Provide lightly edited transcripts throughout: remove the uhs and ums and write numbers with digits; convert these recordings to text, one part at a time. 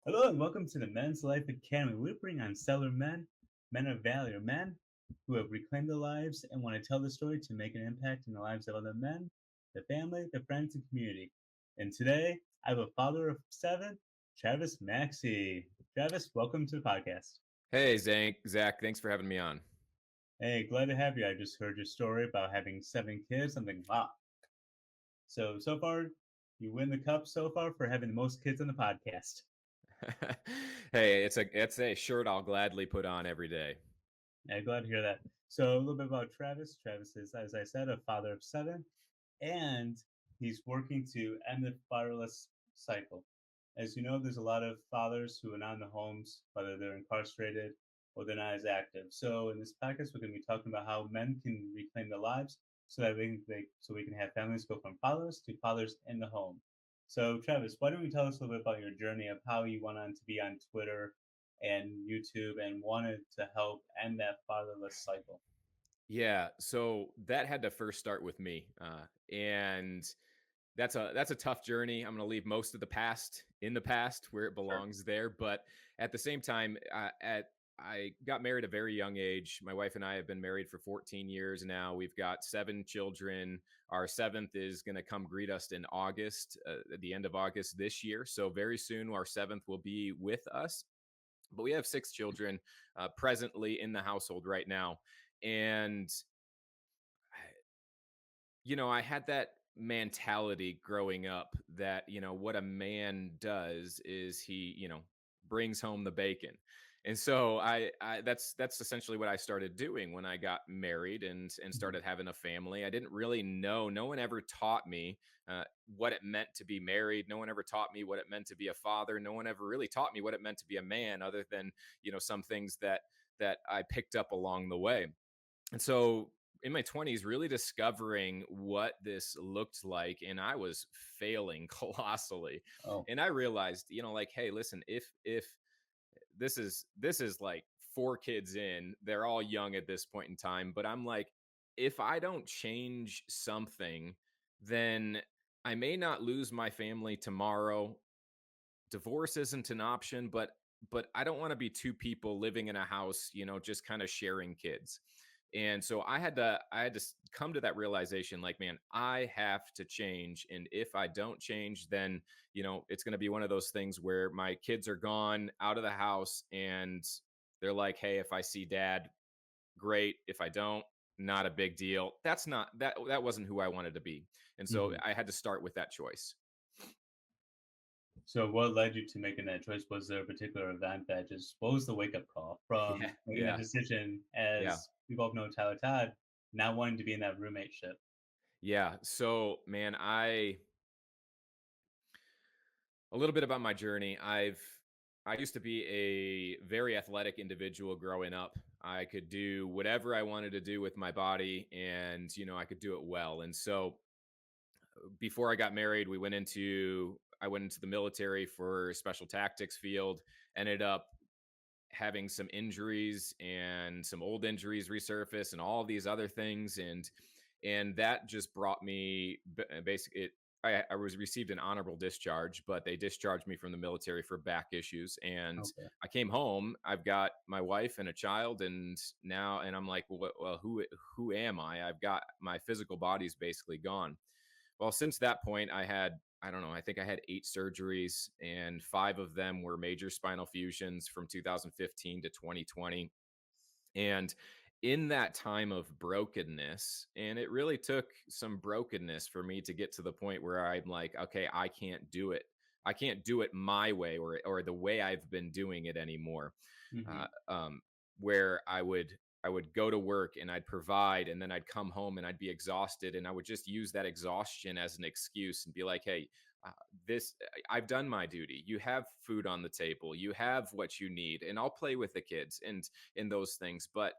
Hello and welcome to the Men's Life Academy. We bring on stellar men, men of value, men who have reclaimed their lives and want to tell the story to make an impact in the lives of other men, their family, their friends, and community. And today, I have a father of seven, Travis Maxey. Travis, welcome to the podcast. Hey, Zach, thanks for having me on. Hey, glad to have you. I just heard your story about having seven kids. I'm thinking, wow. So far, you win the cup so far for having the most kids on the podcast. Hey, it's a shirt I'll gladly put on every day. Yeah, glad to hear that. So a little bit about Travis. Travis is, as I said, a father of seven, and he's working to end the fatherless cycle. As you know, there's a lot of fathers who are not in the homes, whether they're incarcerated or they're not as active. So in this podcast, we're going to be talking about how men can reclaim their lives so that so we can have families go from fathers to fathers in the home. So Travis, why don't you tell us a little bit about your journey of how you went on to be on Twitter and YouTube and wanted to help end that fatherless cycle? Yeah, so that had to first start with me, and that's a tough journey. I'm going to leave most of the past in the past where it Sure. belongs there, but at the same time, at I got married at a very young age. My wife and I have been married for 14 years now. We've got seven children. Our seventh is going to come greet us in August, at the end of August this year. So very soon, our seventh will be with us. But we have six children presently in the household right now, and I had that mentality growing up that, what a man does is he, brings home the bacon. And so I that's essentially what I started doing when I got married and Mhm. started having a family. I didn't really know. No one ever taught me what it meant to be married. No one ever taught me what it meant to be a father. No one ever really taught me what it meant to be a man, other than some things that I picked up along the way. And so in my 20s, really discovering what this looked like, and I was failing colossally. Oh, And I realized, like, hey, listen, if this is like four kids in, they're all young at this point in time, but I'm like, if I don't change something, then I may not lose my family tomorrow. Divorce isn't an option, but I don't want to be two people living in a house, just kind of sharing kids. And so I had to come to that realization, like, man, I have to change, and if I don't change, then it's going to be one of those things where my kids are gone out of the house, and they're like, hey, if I see dad, great. If I don't, not a big deal. That wasn't who I wanted to be. And so mhm. I had to start with that choice. So what led you to making that choice? Was there a particular event that just, what was the wake up call Yeah, from making that yeah, decision, yeah. as we both know Tyler Todd, not wanting to be in that roommate ship? Yeah. So, man, a little bit about my journey. I used to be a very athletic individual growing up. I could do whatever I wanted to do with my body, and I could do it well. And so before I got married, I went into the military for special tactics field, ended up having some injuries and some old injuries resurface and all these other things, and that just brought me basically I was received an honorable discharge, but they discharged me from the military for back issues. And Okay. I came home. I've got my wife and a child, and I'm like, well, who am I? I've got my physical body's basically gone. Well, since that point, I don't know, I think I had 8 surgeries, and 5 of them were major spinal fusions from 2015 to 2020. And in that time of brokenness, and it really took some brokenness for me to get to the point where I'm like, okay, I can't do it. I can't do it my way, or the way I've been doing it anymore. Hmm. Uh, um, where I would go to work and I'd provide, and then I'd come home and I'd be exhausted, and I would just use that exhaustion as an excuse and be like, hey, uh, this I've done my duty. You have food on the table. You have what you need, and I'll play with the kids and in those things. But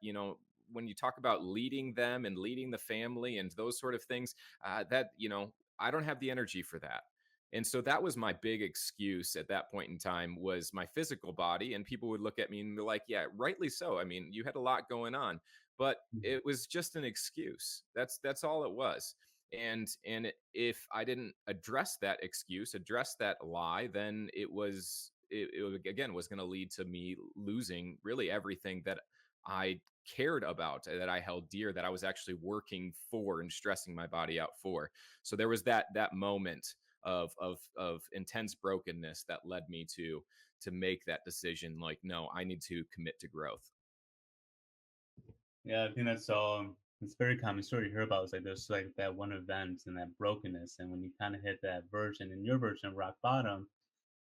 when you talk about leading them and leading the family and those sort of things, that I don't have the energy for that. And so that was my big excuse at that point in time, was my physical body. And people would look at me and be like, yeah, rightly so. I mean, you had a lot going on, but Hmm. it was just an excuse. That's all it was. And if I didn't address that excuse, address that lie, then again was going to lead to me losing really everything that I cared about, that I held dear, that I was actually working for and stressing my body out for. So there was that moment of intense brokenness that led me to make that decision. Like, no, I need to commit to growth. Yeah, I think that's it's a very common story to hear about. It's like there's like that one event and that brokenness, and when you kind of hit that version in your version of rock bottom,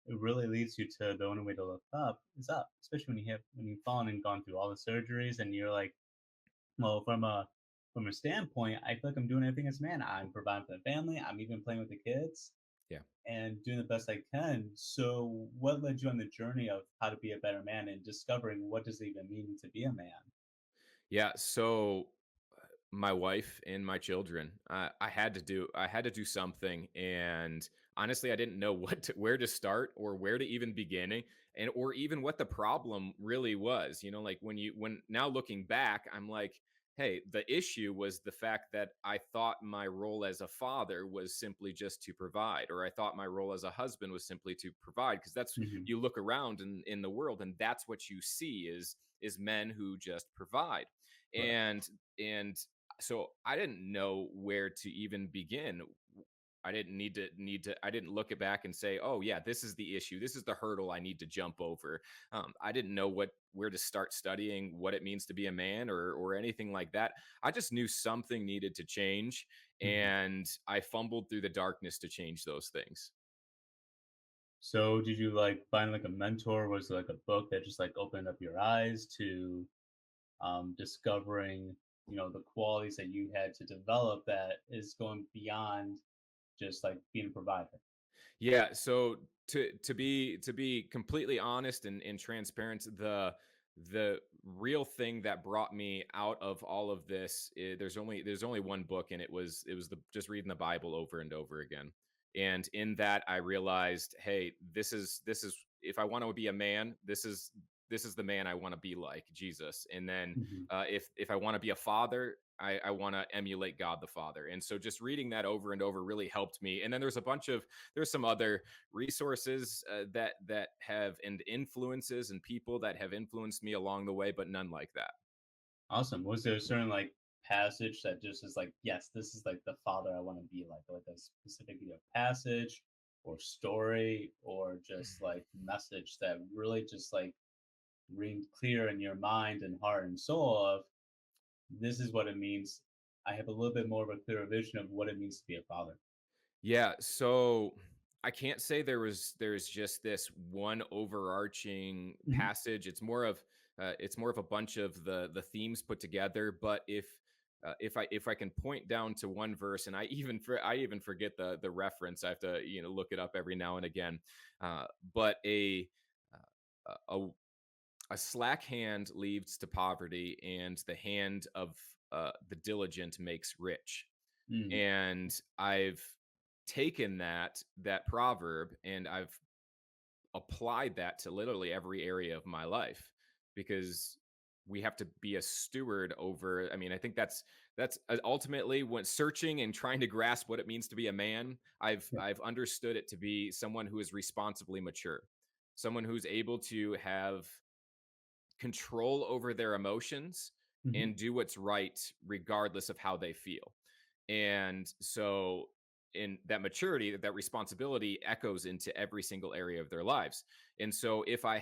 it really leads you to the only way to look up is up. Especially when you've fallen and gone through all the surgeries, and you're like, well, from a standpoint, I feel like I'm doing everything as a man. I'm providing for the family. I'm even playing with the kids Yeah. and doing the best I can. So, what led you on the journey of how to be a better man and discovering what does it even mean to be a man? Yeah. So my wife and my children, I had to do something, and honestly I didn't know where to start or where to even begin, and or even what the problem really was. Like when now looking back, I'm like, hey, the issue was the fact that I thought my role as a father was simply just to provide, or I thought my role as a husband was simply to provide, because that's, Hmm. you look around in the world and that's what you see is men who just provide. Right. And so I didn't know where to even begin. I didn't need to I didn't look it back and say, oh yeah, this is the issue, this is the hurdle I need to jump over. I didn't know where to start studying what it means to be a man, or anything like that. I just knew something needed to change, Hmm. and I fumbled through the darkness to change those things. So, did you like find like a mentor? Was it like a book that just like opened up your eyes to discovering, the qualities that you had to develop that is going beyond just like being a provider? Yeah, so to be completely honest and transparent, the real thing that brought me out of all of this, there's only one book, and it was just reading the Bible over and over again. And in that I realized, hey, this is if I want to be a man, this is the man I want to be like, Jesus. And then Hmm. if I want to be a father, I want to emulate God the Father. And so just reading that over and over really helped me. And then there's some other resources that have, and influences and people that have influenced me along the way, but none like that. Awesome. Was there a certain like passage that just is like, yes, this is like the father I want to be like a specific passage or story or just like message that really just like ring clear in your mind and heart and soul of this is what it means. I have a little bit more of a clearer vision of what it means to be a father. Yeah, so I can't say there's just this one overarching Hmm. passage. It's more of a bunch of the themes put together. But if I can point down to one verse, and I even forget the reference. I have to look it up every now and again. Uh, but a a slack hand leads to poverty, and the hand of the diligent makes rich. Mm. And I've taken that proverb, and I've applied that to literally every area of my life, because we have to be a steward over. I mean, I think that's ultimately, when searching and trying to grasp what it means to be a man, i've Yeah. i've understood it to be someone who is responsibly mature, someone who's able to have control over their emotions Hmm. and do what's right regardless of how they feel. And so in that maturity, that responsibility echoes into every single area of their lives. And so if I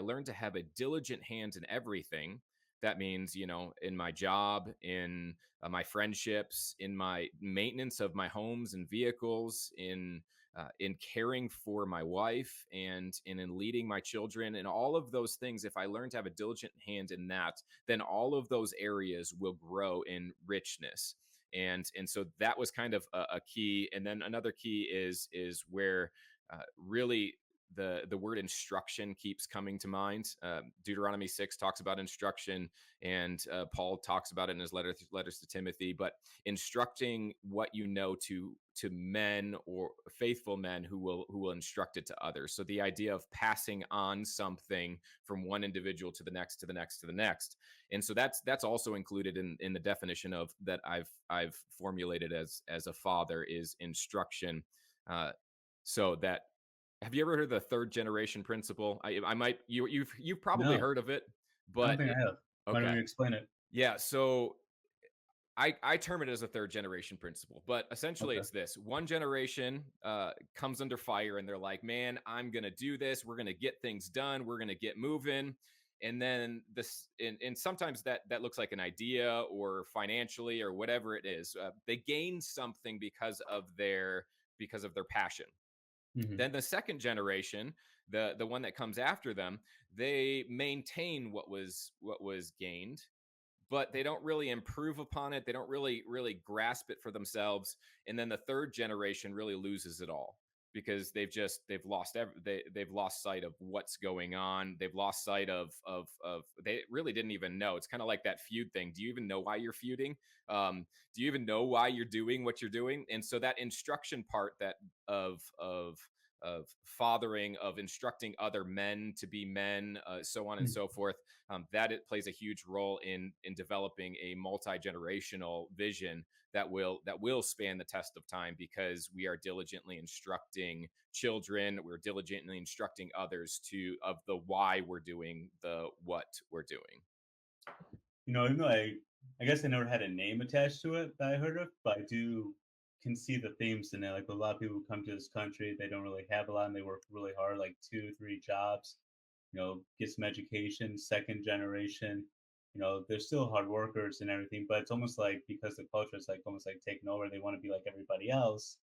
learn to have a diligent hand in everything, that means, in my job, in my friendships, in my maintenance of my homes and vehicles, in caring for my wife, and in leading my children, and all of those things, if I learn to have a diligent hand in that, then all of those areas will grow in richness. And so that was kind of a key. And then another key is where really the word instruction keeps coming to mind. Deuteronomy 6 talks about instruction, and Paul talks about it in his letters to Timothy. But instructing what you know to men, or faithful men who will instruct it to others. So the idea of passing on something from one individual to the next, to the next, to the next. And so that's also included in the definition of that I've formulated as a father, is instruction. Uh, so that Have you ever heard of the third generation principle? I might you've probably No, heard of it, I don't but think I have. Why don't okay. you explain it? Yeah, so I term it as a third generation principle, but essentially Okay. it's this: one generation comes under fire, and they're like, "Man, I'm gonna do this. We're gonna get things done. We're gonna get moving." And then and sometimes that looks like an idea or financially or whatever it is. They gain something because of their passion. Hmm. Then the second generation, the one that comes after them, they maintain what was gained, but they don't really improve upon it. They don't really grasp it for themselves. And then the third generation really loses it all because they've lost they've lost sight of what's going on. They've lost sight of they really didn't even know. It's kind of like that feud thing. Do you even know why you're feuding? Do you even know why you're doing what you're doing? And so that instruction part that of fathering, of instructing other men to be men, so on and so forth, that it plays a huge role in developing a multi-generational vision that will span the test of time, because we are diligently instructing children, we're diligently instructing others to of the why we're doing the what we're doing. Even though I guess I never had a name attached to it that I heard of, but I do can see the themes in it. Like a lot of people who come to this country, they don't really have a lot, and they work really hard, like two, three jobs. Get some education. Second generation, they're still hard workers and everything, but it's almost like because the culture is like almost like taking over, they want to be like everybody else.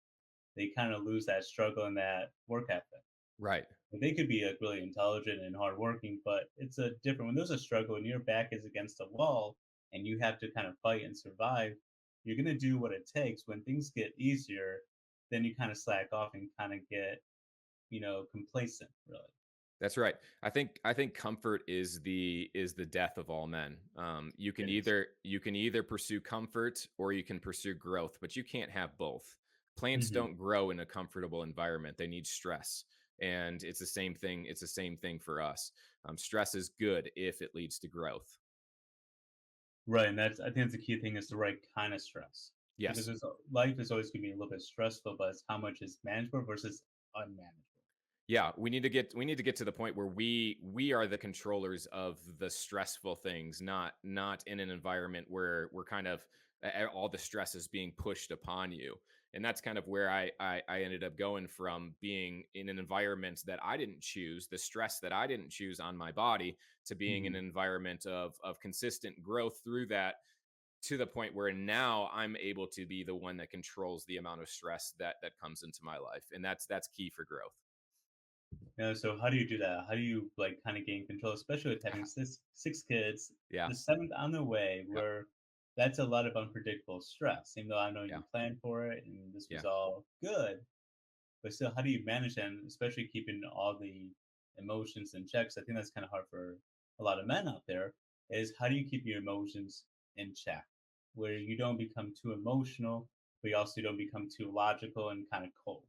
They kind of lose that struggle and that work ethic. Right. They could be like really intelligent and hardworking, but it's a different when there's a struggle and your back is against a wall and you have to kind of fight and survive. You're gonna do what it takes. When things get easier, then you kind of slack off and kind of get complacent. Really, That's right. I think comfort is the death of all men. You can it is. either pursue comfort or you can pursue growth, but you can't have both. Plants Hmm. don't grow in a comfortable environment. They need stress, and it's the same thing. It's the same thing for us. Stress is good if it leads to growth. Right, and I think that's the key thing is the right kind of stress because Yes. life is always gonna be a little bit stressful, but it's how much is manageable versus unmanageable. Yeah, we need to get to the point where we are the controllers of the stressful things, not in an environment where we're kind of all the stress is being pushed upon you. And that's kind of where I ended up going from being in an environment that I didn't choose, the stress that I didn't choose on my body, to being in Hmm. an environment of consistent growth through that, to the point where now I'm able to be the one that controls the amount of stress that comes into my life. And that's key for growth. So how do you do that? How do you like kind of gain control, especially with having six kids, Yeah. the seventh on the way, Yeah. where that's a lot of unpredictable stress. Even though I know Yeah. you planned for it and this was Yeah. all good, but still, how do you manage that? And especially keeping all the emotions in checks. I think that's kind of hard for a lot of men out there. Is how do you keep your emotions in check, where you don't become too emotional, but you also don't become too logical and kind of cold.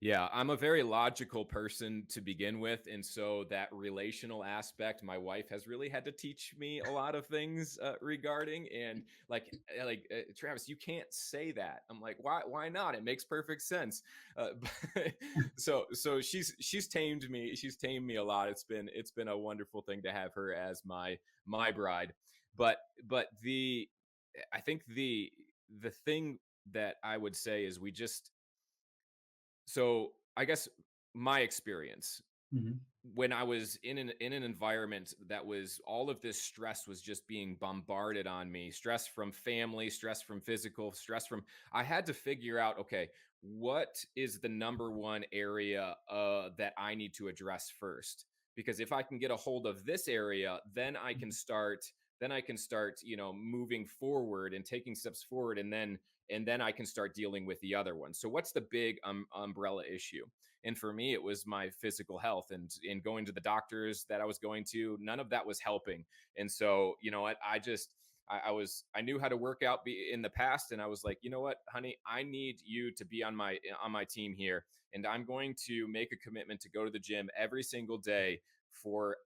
Yeah, I'm a very logical person to begin with, and so that relational aspect, my wife has really had to teach me a lot of things regarding. And Travis, you can't say that. I'm like, why not? It makes perfect sense. But, so she's tamed me. She's tamed me a lot. It's been a wonderful thing to have her as my bride. But I think the thing that I would say is we just so I guess my experience Hmm. when I was in an environment that was all of this stress was just being bombarded on me, stress from family, stress from physical, stress from I had to figure out, okay, what is the number one area that I need to address first? Because if I can get a hold of this area, then I can start, moving forward and taking steps forward, and then I can start dealing with the other one. So what's the big umbrella issue? And for me, it was my physical health, and in going to the doctors that I was going to, none of that was helping. And so, you know what, I knew how to work out in the past, and I was like, you know what, honey, I need you to be on my team here, and I'm going to make a commitment to go to the gym every single day for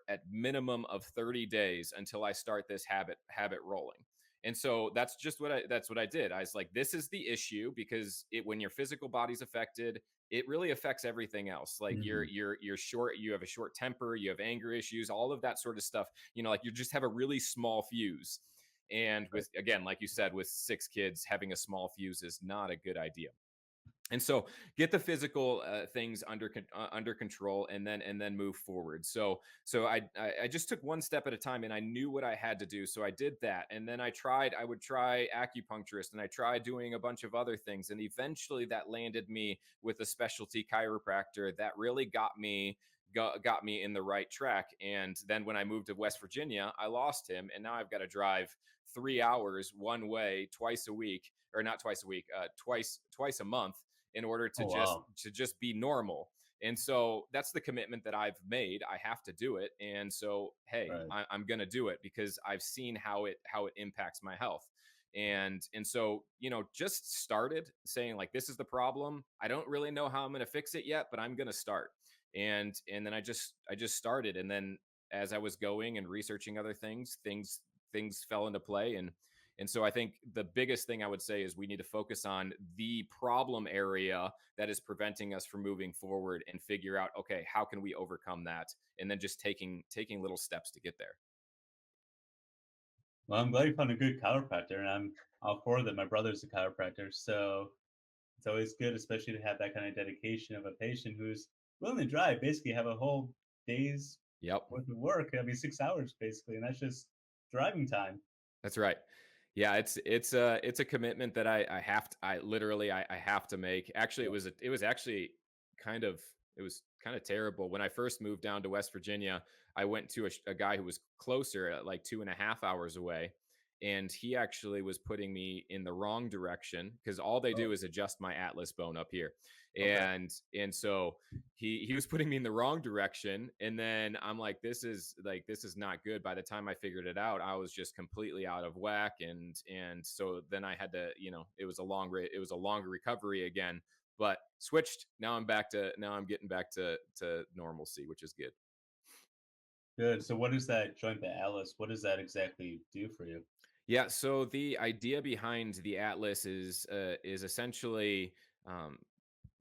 at minimum of 30 days until I start this habit rolling. And so that's what I did. I was like, this is the issue, because when your physical body's affected, it really affects everything else. Like Hmm. you're short, you have a short temper, you have anger issues, all of that sort of stuff. Like you just have a really small fuse. And Right. with, again, like you said, with 6 kids, having a small fuse is not a good idea. And so get the physical things under control, and then move forward. So I just took one step at a time, and I knew what I had to do, so I did that. And then I would try acupuncturist, and I tried doing a bunch of other things, and eventually that landed me with a specialty chiropractor that really got me in the right track. And then when I moved to West Virginia, I lost him, and now I've got to drive 3 hours one way twice a week, or not twice a week, twice a month, in order to Oh just wow. to just be normal. And so that's the commitment that I've made. I have to do it. And so, hey, Right. I'm going to do it, because I've seen how it impacts my health. And so, just started saying, like, this is the problem. I don't really know how I'm going to fix it yet, but I'm going to start. And then I just started. And then as I was going and researching other things fell into play. And so I think the biggest thing I would say is we need to focus on the problem area that is preventing us from moving forward, and figure out, okay, how can we overcome that? And then just taking little steps to get there. Well, I'm glad you found a good chiropractor, and I'm all for that. My brother's a chiropractor, so it's always good, especially to have that kind of dedication of a patient who's willing to drive, basically have a whole day's Yep. worth of work. I mean, 6 hours basically, and that's just driving time. That's right. Yeah, it's a commitment that I have to, I literally I have to make. Actually, Yeah. it was actually kind of it was kind of terrible when I first moved down to West Virginia. I went to a guy who was closer, at like 2.5 hours away, and he actually was putting me in the wrong direction, because all they Oh, do is adjust my atlas bone up here. okay. And so he was putting me in the wrong direction, and then I'm like, this is not good. By the time I figured it out, I was just completely out of whack. And so then I had to, it was a longer recovery again, but switched. Now I'm getting back to normalcy, which is good. Good. So, what is that joint, the Alice? What does that exactly do for you? Yeah, so the idea behind the atlas is essentially, um,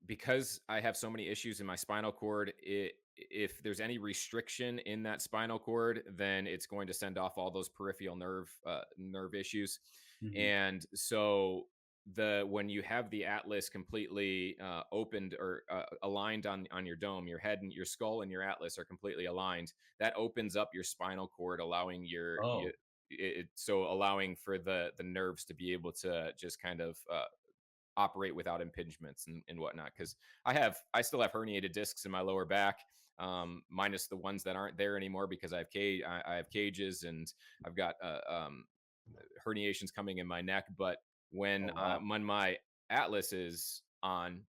because I have so many issues in my spinal cord. If there's any restriction in that spinal cord, then it's going to send off all those peripheral nerve issues. Hmm. And so when you have the atlas completely opened, or aligned on your dome, your head and your skull and your atlas are completely aligned. That opens up your spinal cord, allowing Oh, allowing for the nerves to be able to just kind of operate without impingements and whatnot. Because I still have herniated discs in my lower back, minus the ones that aren't there anymore, because I have cages, and I've got herniations coming in my neck. But when oh wow. my atlas is on,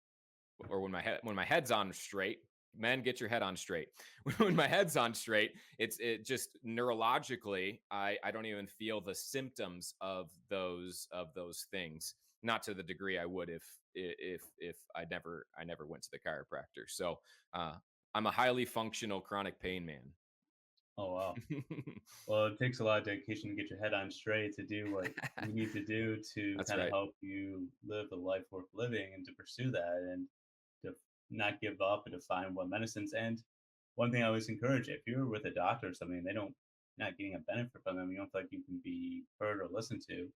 or when my head's on straight, men, get your head on straight. When my head's on straight, it just neurologically, I don't even feel the symptoms of those things, not to the degree I would if I never went to the chiropractor. So uh I'm a highly functional chronic pain man. Oh wow. Well, it takes a lot of dedication to get your head on straight to do what you need to do to That's kind of right. help you live the life worth living and to pursue that and to not give up and to find what medicines. And one thing I always encourage, if you're with a doctor or something, they don't not getting a benefit from them, you don't feel like you can be heard or listened to,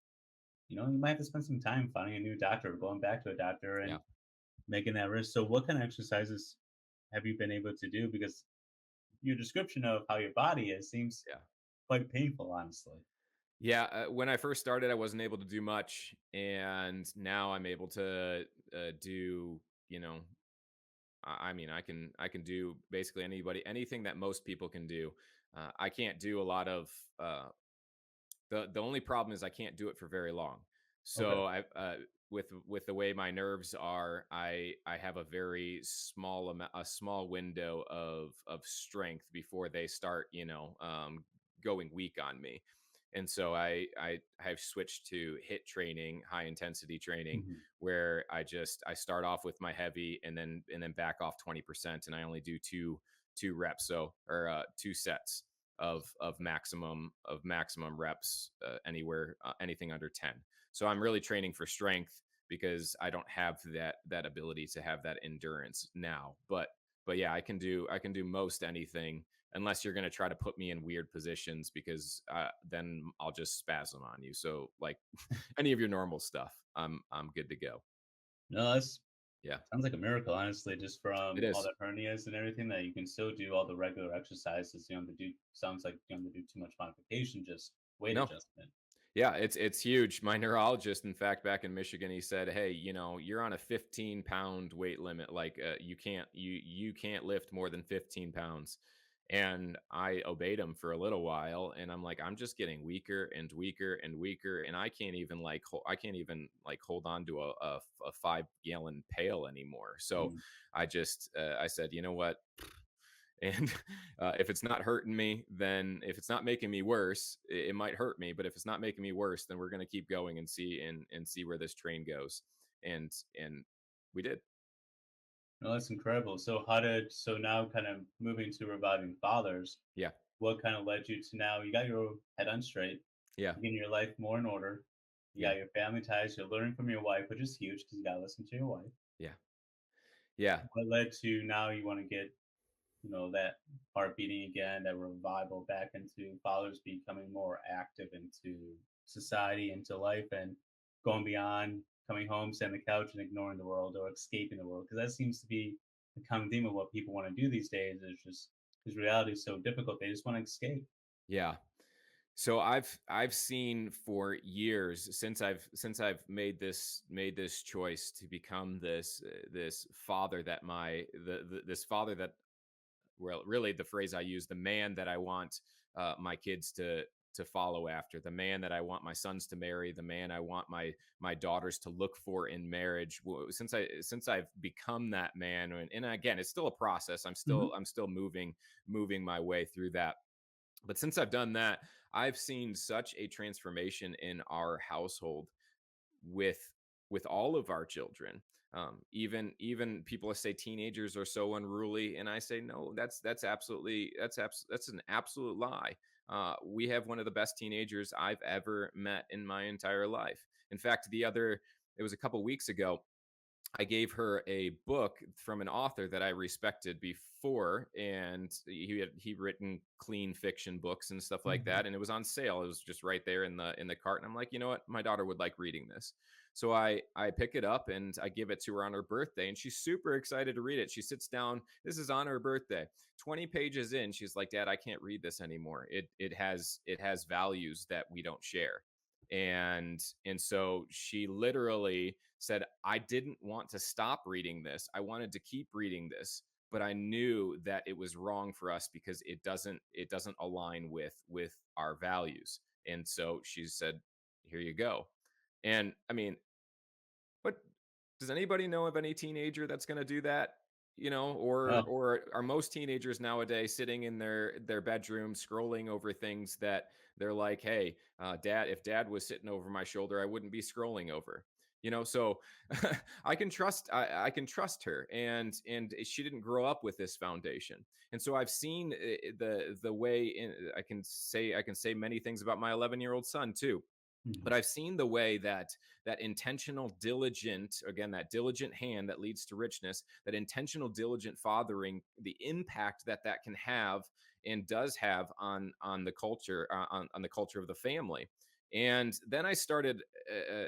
you might have to spend some time finding a new doctor or going back to a doctor Yeah. and making that risk. So what kind of exercises have you been able to do? Because your description of how your body is seems Yeah. quite painful, honestly. Yeah, when I first started, I wasn't able to do much, and now I'm able to do. You know, I mean, I can do basically anything that most people can do. I can't do a lot of the only problem is I can't do it for very long. Okay. So with the way my nerves are, I have a very a small window of strength before they start, going weak on me. And so I have switched to hit training, high intensity training, Mhm. where I start off with my heavy, and then back off 20%, and I only do two reps, so or two sets maximum reps, anywhere, anything under 10. So I'm really training for strength because I don't have that ability to have that endurance now. But yeah, I can do most anything, unless you're going to try to put me in weird positions, because then I'll just spasm on you. So like any of your normal stuff, I'm good to go. No, that's Yeah, sounds like a miracle, honestly, just it from all is. the hernias and everything that you can still do all the regular exercises. You know, to do sounds like you don't have to do too much modification, just weight No, adjustment. yeah, it's huge. My neurologist, in fact, back in Michigan, he said, "Hey, you're on a 15-pound weight limit. Like, you can't lift more than 15 pounds." And I obeyed him for a little while, and I'm like, I'm just getting weaker and weaker and weaker, and I can't even like hold on to a 5 gallon pail anymore. So Mm. I said, you know what? And if it's not hurting me, then if it's not making me worse, it might hurt me. But if it's not making me worse, then we're going to keep going and see where this train goes. And we did. No, that's incredible. So now kind of moving to reviving fathers, Yeah, what kind of led you to now you got your head on straight, yeah, you're getting your life more in order, you yeah, got your family ties, you're learning from your wife, which is huge because you got to listen to your wife. yeah, yeah, What led to now you want to get, that heart beating again, that revival back into fathers becoming more active into society, into life, and going beyond coming home, sitting on the couch, and ignoring the world or escaping the world? Because that seems to be the common theme of what people want to do these days. Is just because reality is so difficult, they just want to escape. yeah. So I've seen for years, since I've made this choice to become this father that this father that, well, really the phrase I use, the man that I want my kids to follow after, the man that I want my sons to marry, the man I want my daughters to look for in marriage. Since I've become that man, and again, it's still a process. I'm still Hmm. I'm still moving my way through that. But since I've done that, I've seen such a transformation in our household with with all of our children. Even people say teenagers are so unruly, and I say no. That's an absolute lie. We have one of the best teenagers I've ever met in my entire life. In fact, it was a couple weeks ago. I gave her a book from an author that I respected before, and he written clean fiction books and stuff like Hmm. that, and it was on sale. It was just right there in the cart, and I'm like, you know what, my daughter would like reading this. So I pick it up and I give it to her on her birthday, and she's super excited to read it. She sits down. This is on her birthday. 20 pages in, she's like, "Dad, I can't read this anymore. It has values that we don't share." And so she literally said, I didn't want to stop reading this. I wanted to keep reading this, but I knew that it was wrong for us because it doesn't align with our values. And so she said, "Here you go." And I mean, but does anybody know of any teenager that's going to do that? Or No. are most teenagers nowadays sitting in their bedroom scrolling over things that they're like, "Hey, dad, if dad was sitting over my shoulder, I wouldn't be scrolling over." So I can trust her, and she didn't grow up with this foundation. And so I've seen the way I can say many things about my 11-year-old son too, Mhm. but I've seen the way that intentional, diligent, again, that diligent hand that leads to richness, that intentional, diligent fathering, the impact that can have and does have on the culture, on the culture of the family. And then I started.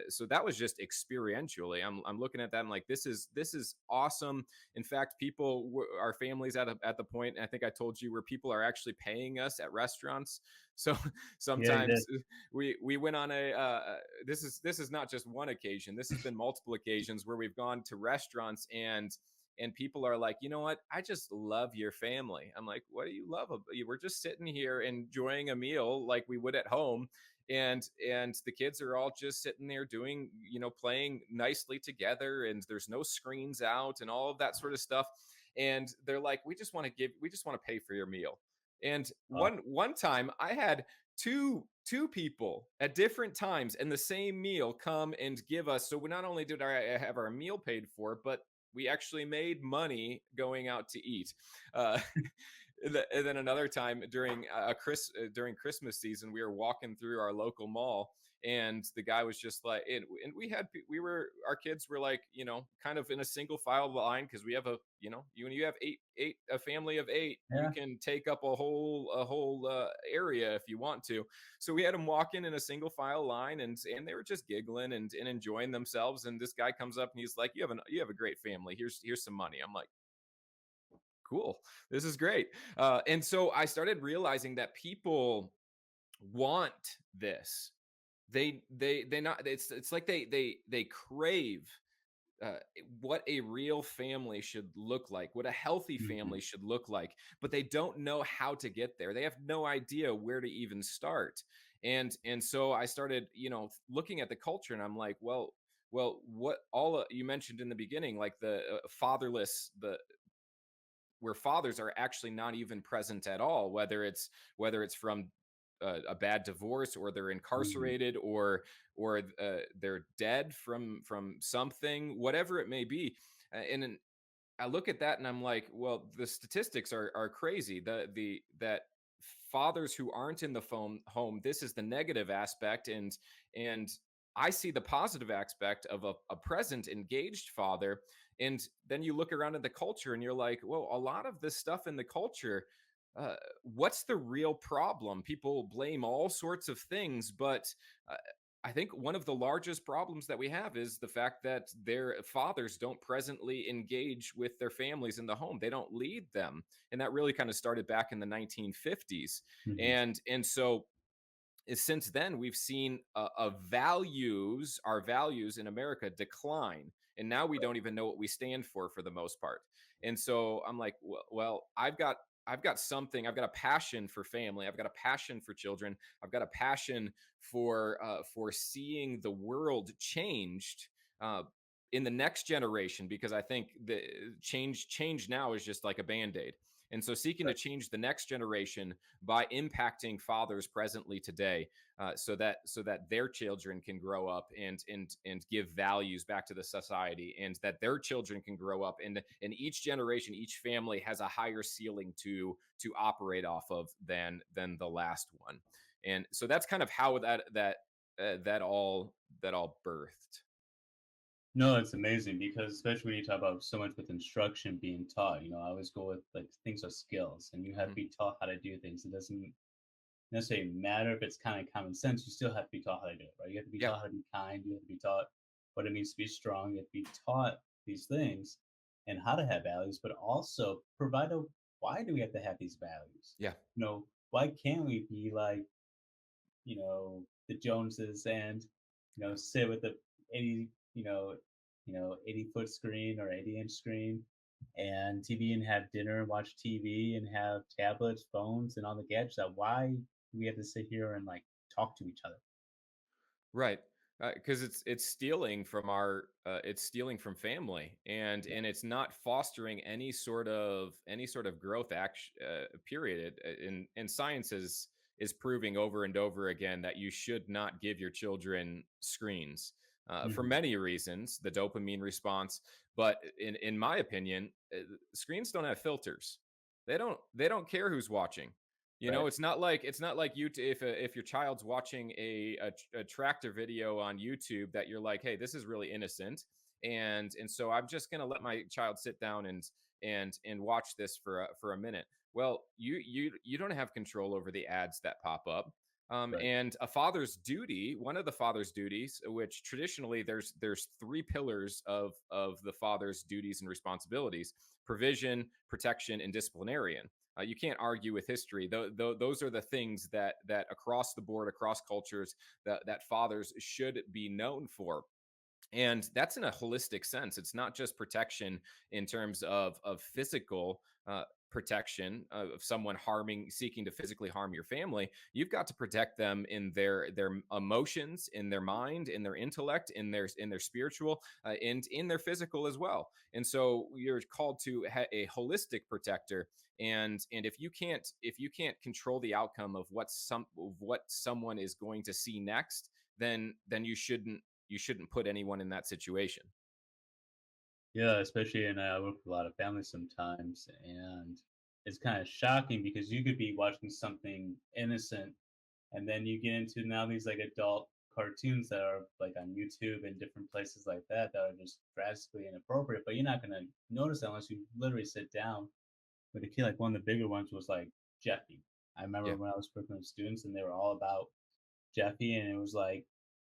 So that was just experientially. I'm looking at that. I'm like, this is awesome. In fact, our families at the point, and I think I told you, where people are actually paying us at restaurants. So Yeah, you did. sometimes we went on a this is not just one occasion. This has been multiple occasions where we've gone to restaurants, and people are like, "You know what, I just love your family." I'm like, "What do you love about you? We're just sitting here enjoying a meal like we would at home, and the kids are all just sitting there doing, playing nicely together, and there's no screens out and all of that sort of stuff." And they're like, we just want to pay for your meal." And Oh, one time I had two people at different times in the same meal come and give us. So we not only did I have our meal paid for, but we actually made money going out to eat. uh and then another time during during Christmas season, we were walking through our local mall, and the guy was just like, and we had we were our kids were like, you know, kind of in a single file line, because we have a, you know, you when you have eight a family of eight, you Yeah. can take up a whole area if you want to. So we had them walking in a single file line, and they were just giggling and enjoying themselves. And this guy comes up and he's like, you have a great family. Here's some money. I'm like, cool, this is great. And so I started realizing that people want this. They not it's like they crave uh, what a real family should look like, what a healthy Mhm. family should look like, but they don't know how to get there. They have no idea where to even start. And so I started, you know, looking at the culture, and I'm like, what all you mentioned in the beginning, like the fatherless, the where fathers are actually not even present at all, whether it's from a bad divorce, or they're Mhm. incarcerated, or they're dead from something, whatever it may be. And then I look at that and I'm like, well, the statistics are crazy. The that fathers who aren't in the home, this is the negative aspect, and I see the positive aspect of a present, engaged father. And then you look around at the culture and you're like, well, a lot of this stuff in the culture, what's the real problem? People blame all sorts of things, but uh, I think one of the largest problems that we have is the fact that their fathers don't presently engage with their families in the home. They don't lead them. And that really kind of started back in the 1950s. Mhm. And so since then we've seen our values in America decline, and now we Right. don't even know what we stand for the most part. And so I'm like, well, I've got something. I've got a passion for family. I've got a passion for children. I've got a passion for seeing the world changed uh, in the next generation, because I think the change now is just like a band-aid. And so seeking to Right. change the next generation by impacting fathers presently today, so that their children can grow up and give values back to the society, and that their children can grow up, and each generation, each family has a higher ceiling to operate off of than the last one. And so that's kind of how that all birthed. No, it's amazing because especially when you talk about so much with instruction being taught, I always go with like things are skills and you have to Mhm. be taught how to do things. It doesn't necessarily matter if it's kind of common sense, you still have to be taught how to do it, right? You have to be Yeah. taught how to be kind, you have to be taught what it means to be strong, you have to be taught these things and how to have values, but also provide a why do we have to have these values? Yeah. Why can't we be like the Joneses and, sit with the 80, 80-foot screen or 80-inch screen and TV and have dinner and watch TV and have tablets, phones, and all the gadgets out. Why do we have to sit here and like talk to each other? Right. Because it's stealing from family, Yeah. and it's not fostering any sort of growth action, period. And science is proving over and over again that you should not give your children screens, for Hmm. many reasons, the dopamine response. But in my opinion, screens don't have filters. They don't care who's watching. Right. It's not like you if your child's watching a tractor video on YouTube, that you're like, hey, this is really innocent, and so I'm just gonna let my child sit down and watch this for a minute. Well, you don't have control over the ads that pop up. Right. And a father's duty, one of the father's duties, which traditionally there's three pillars of the father's duties and responsibilities: provision, protection, and disciplinarian. You can't argue with history. Those are the things that across the board, across cultures, that fathers should be known for. And that's in a holistic sense. It's not just protection in terms of physical protection of someone seeking to physically harm your family. You've got to protect them in their emotions, in their mind, in their intellect, in their spiritual, and in their physical as well. And so you're called to a holistic protector. And if you can't control the outcome of what someone is going to see next, then you shouldn't put anyone in that situation. Yeah, especially, and I work with a lot of families sometimes, and is kind of shocking because you could be watching something innocent and then you get into now these like adult cartoons that are like on YouTube and different places like that are just drastically inappropriate. But you're not gonna notice that unless you literally sit down with a kid. Like one of the bigger ones was like Jeffy. I remember Yeah. when I was working with students and they were all about Jeffy, and it was like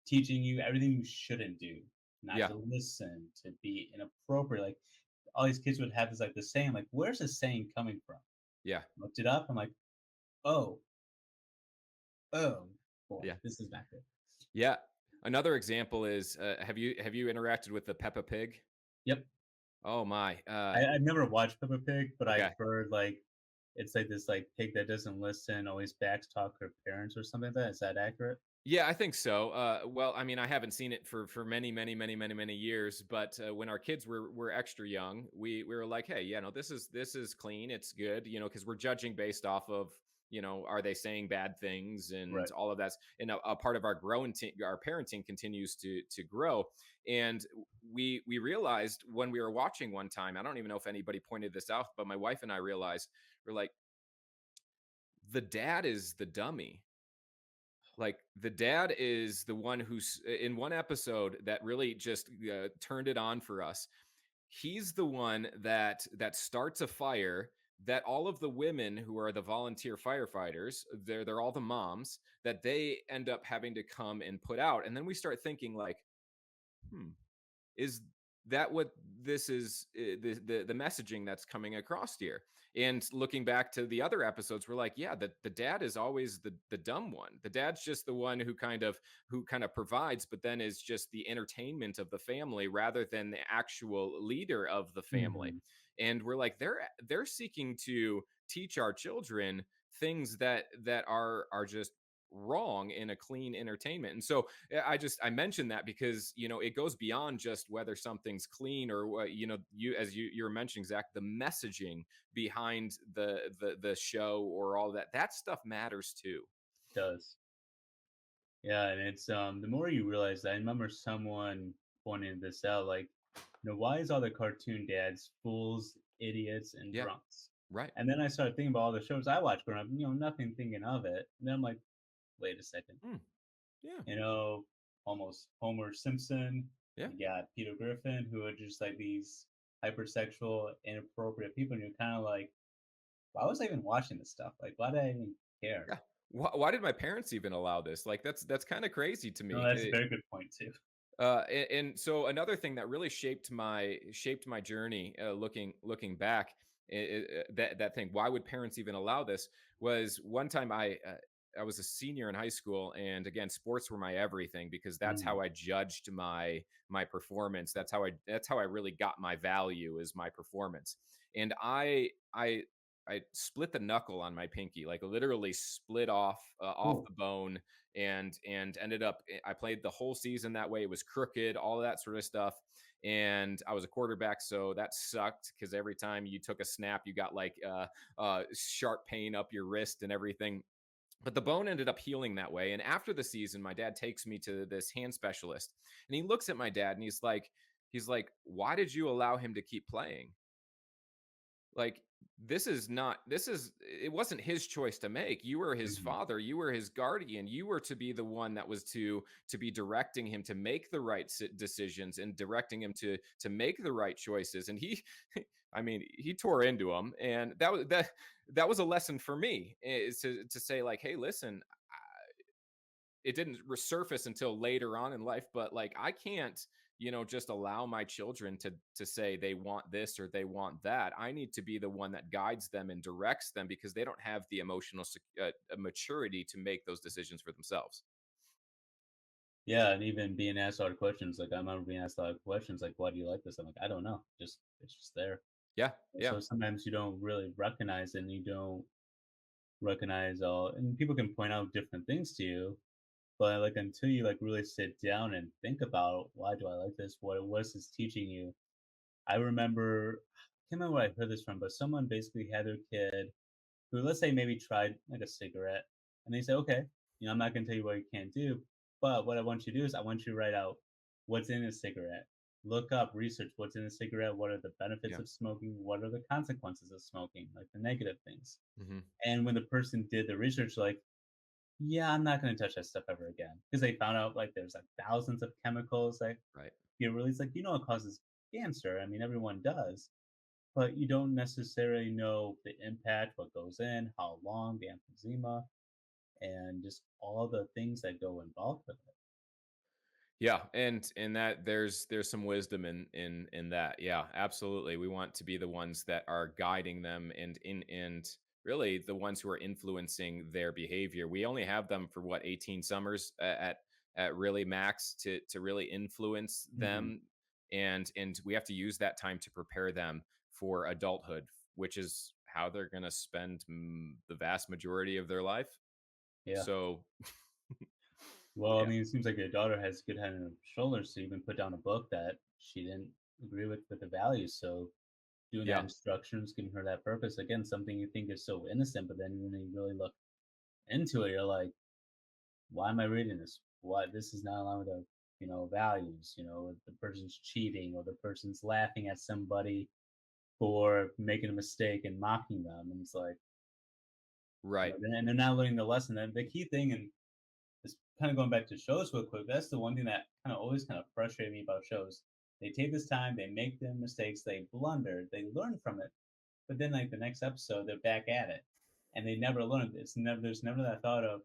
teaching you everything you shouldn't do, not Yeah. to listen, to be inappropriate. Like all these kids would have this like the saying, like, where's the saying coming from? Yeah. Looked it up. I'm like, oh, oh boy, Yeah. this is not good. Yeah. Another example is have you interacted with the Peppa Pig? Yep. Oh my. I've never watched Peppa Pig, but I've Okay. heard like it's like this like pig that doesn't listen, always backtalk her parents or something like that. Is that accurate? Yeah, I think so. Well, I mean, I haven't seen it for many, many, many, many, many years. But when our kids were extra young, we were like, hey, you know, this is clean, it's good, you know, because we're judging based off of, you know, are they saying bad things and Right. all of that. And a part of our our parenting continues to grow. And we realized when we were watching one time, I don't even know if anybody pointed this out, but my wife and I realized we're like, the dad is the dummy. Like the dad is the one who's in one episode that really just turned it on for us. He's the one that starts a fire that all of the women who are the volunteer firefighters, they're all the moms that they end up having to come and put out. And then we start thinking like, hmm, is that what this is, the messaging that's coming across here? And looking back to the other episodes, we're like, yeah, the dad is always the dumb one. The dad's just the one who kind of provides, but then is just the entertainment of the family rather than the actual leader of the family. Hmm. And we're like, they're seeking to teach our children things that are just wrong in a clean entertainment. And so I mentioned that because you know it goes beyond just whether something's clean or what, you know, you were mentioning, Zach, the messaging behind the show or all that stuff matters too. Does. Yeah, and it's the more you realize that, I remember someone pointing this out, like, why is all the cartoon dads fools, idiots, and Yeah. drunks? Right. And then I started thinking about all the shows I watched growing up, nothing thinking of it. And then I'm like, wait a second. Mm, yeah. You know, almost Homer Simpson, Yeah. you got Peter Griffin, who are just like these hypersexual, inappropriate people, and you're kind of like, why was I even watching this stuff? Like, why did I even care? Yeah. Why did my parents even allow this? Like that's kind of crazy to No, me. that's a very good point too. And so another thing that really shaped my journey, looking back, that thing. Why would parents even allow this? Was one time I was a senior in high school, and again, sports were my everything because that's Mm. how I judged my performance. That's how I really got my value is my performance. And I split the knuckle on my pinky, like literally split off Ooh. the bone, and ended up, I played the whole season that way. It was crooked, all of that sort of stuff. And I was a quarterback, so that sucked because every time you took a snap, you got like sharp pain up your wrist and everything. But the bone ended up healing that way. And after the season, my dad takes me to this hand specialist, and he looks at my dad and he's like, why did you allow him to keep playing? Like, this is it wasn't his choice to make. You were his Mhm. father, you were his guardian, you were to be the one that was to be directing him to make the right decisions and directing him to make the right choices. And he I mean, he tore into him, and that was a lesson for me, is to say like, hey, listen, it didn't resurface until later on in life, but like I can't, just allow my children to say they want this or they want that. I need to be the one that guides them and directs them because they don't have the emotional maturity to make those decisions for themselves. Yeah, and even being asked a lot of questions, like I remember being asked a lot of questions, like, "Why do you like this?" I'm like, "I don't know. Just it's just there." Yeah, And yeah, so sometimes you don't really recognize it, and you don't recognize all. And people can point out different things to you, but like until you like really sit down and think about why do I like this? What is this teaching you? I remember, I can't remember where I heard this from, but someone basically had their kid who, let's say, maybe tried like a cigarette, and they say, "Okay, I'm not going to tell you what you can't do, but what I want you to do is I want you to write out what's in a cigarette." look up, research what's in a cigarette, what are the benefits Yeah. of smoking, what are the consequences of smoking, like the negative things. Hmm. And when the person did the research, like, yeah, I'm not going to touch that stuff ever again because they found out like there's like thousands of chemicals that Right. get released. Like, it causes cancer. I mean, everyone does, but you don't necessarily know the impact, what goes in, how long, the emphysema, and just all the things that go involved with it. Yeah, and that there's some wisdom in that. Yeah, absolutely. We want to be the ones that are guiding them and really the ones who are influencing their behavior. We only have them for what 18 summers at really max to really influence Hmm. them, and we have to use that time to prepare them for adulthood, which is how they're going to spend the vast majority of their life. Yeah. So, Well, I yeah. mean, it seems like your daughter has good head on her shoulders to even put down a book that she didn't agree with the values. So doing that Yeah. instructions, giving her that purpose, again, something you think is so innocent, but then when you really look into it, you're like, why am I reading this? Why this is not aligned with the values? If the person's cheating or the person's laughing at somebody for making a mistake and mocking them, and it's like, Right. and they're not learning the lesson. And the key thing, and it's kind of going back to shows real quick. That's the one thing that kind of always kind of frustrated me about shows. They take this time, they make their mistakes, they blunder, they learn from it, but then like the next episode, they're back at it, and they never learn. There's never that thought of,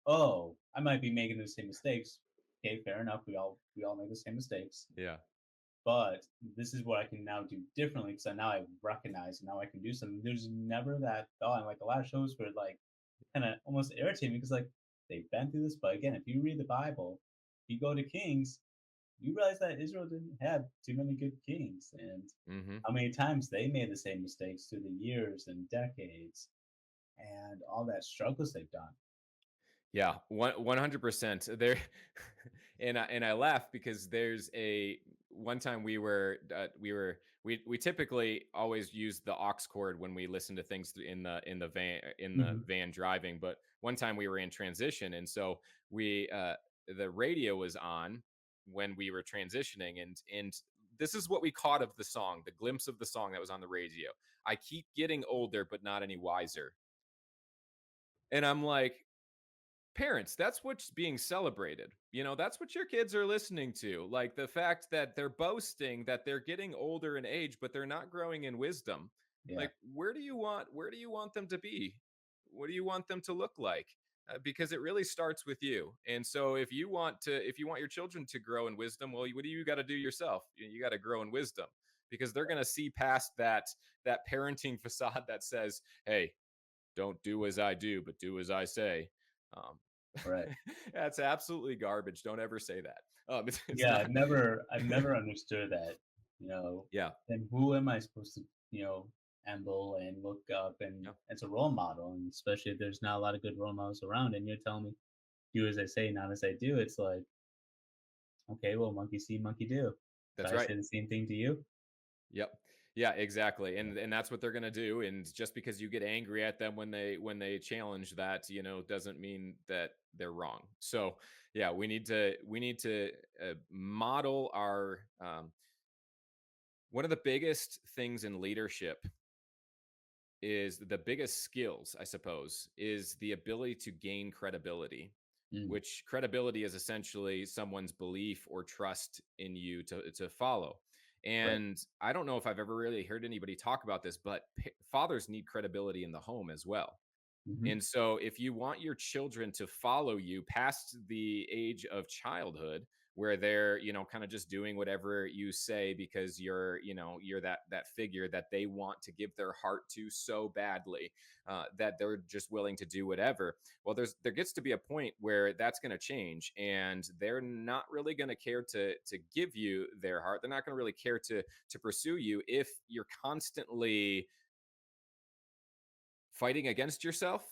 oh, I might be making the same mistakes. Okay, fair enough. We all make the same mistakes, Yeah. but this is what I can now do differently because now I recognize and now I can do something. There's never that thought. And like a lot of shows where like kind of almost irritate me because like they've been through this. But again, if you read the Bible, you go to Kings, you realize that Israel didn't have too many good kings, and Mhm. how many times they made the same mistakes through the years and decades, and all that struggles they've done. Yeah, 100%. There, and I laugh because there's a one time we typically always use the aux cord when we listen to things in the Hmm. van driving, but one time we were in transition, and so we the radio was on when we were transitioning, and this is what we caught of the song, the glimpse of the song that was on the radio. I keep getting older, but not any wiser, and I'm like, parents, that's what's being celebrated. That's what your kids are listening to. Like the fact that they're boasting that they're getting older in age, but they're not growing in wisdom. Yeah, Like, where do you want them to be? What do you want them to look like? Because it really starts with you. And so if you want your children to grow in wisdom, well, what do you got to do yourself? You got to grow in wisdom because they're going to see past that parenting facade that says, "Hey, don't do as I do, but do as I say." Um, right. that's absolutely garbage. Don't ever say that. It's Yeah, not. I've never understood that. Yeah, And who am I supposed to, emble and look up and yeah, as a role model? And especially if there's not a lot of good role models around, and you're telling me do as I say, not as I do. It's like, okay, well, monkey see, monkey do. So that's I right. say the same thing to you. Yep. Yeah, exactly. And that's what they're gonna do. And just because you get angry at them when they challenge that, doesn't mean that they're wrong. So yeah, we need to model our one of the biggest things in leadership is the biggest skills, I suppose, is the ability to gain credibility, Mm, which credibility is essentially someone's belief or trust in you to follow. right. And I don't know if I've ever really heard anybody talk about this, but fathers need credibility in the home as well. Hmm. And so, if you want your children to follow you past the age of childhood, where they're, kind of just doing whatever you say because you're that figure that they want to give their heart to so badly, that they're just willing to do whatever. Well, there gets to be a point where that's going to change, and they're not really going to care to give you their heart. They're not going to really care to pursue you if you're constantly fighting against yourself.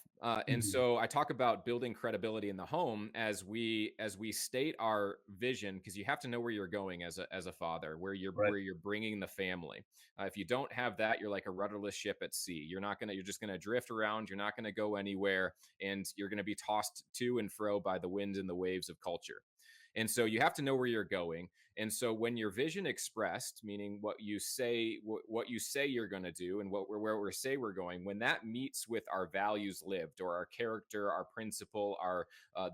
And Hmm. so I talk about building credibility in the home as we state our vision, because you have to know where you're going as a father, where you're Right. where you're bringing the family. If you don't have that, you're like a rudderless ship at sea. You're just gonna drift around. You're not gonna go anywhere, and you're gonna be tossed to and fro by the wind and the waves of culture. And so you have to know where you're going. And so when your vision expressed, meaning what you say you're going to do, and where we say we're going, when that meets with our values lived, or our character, our principle, our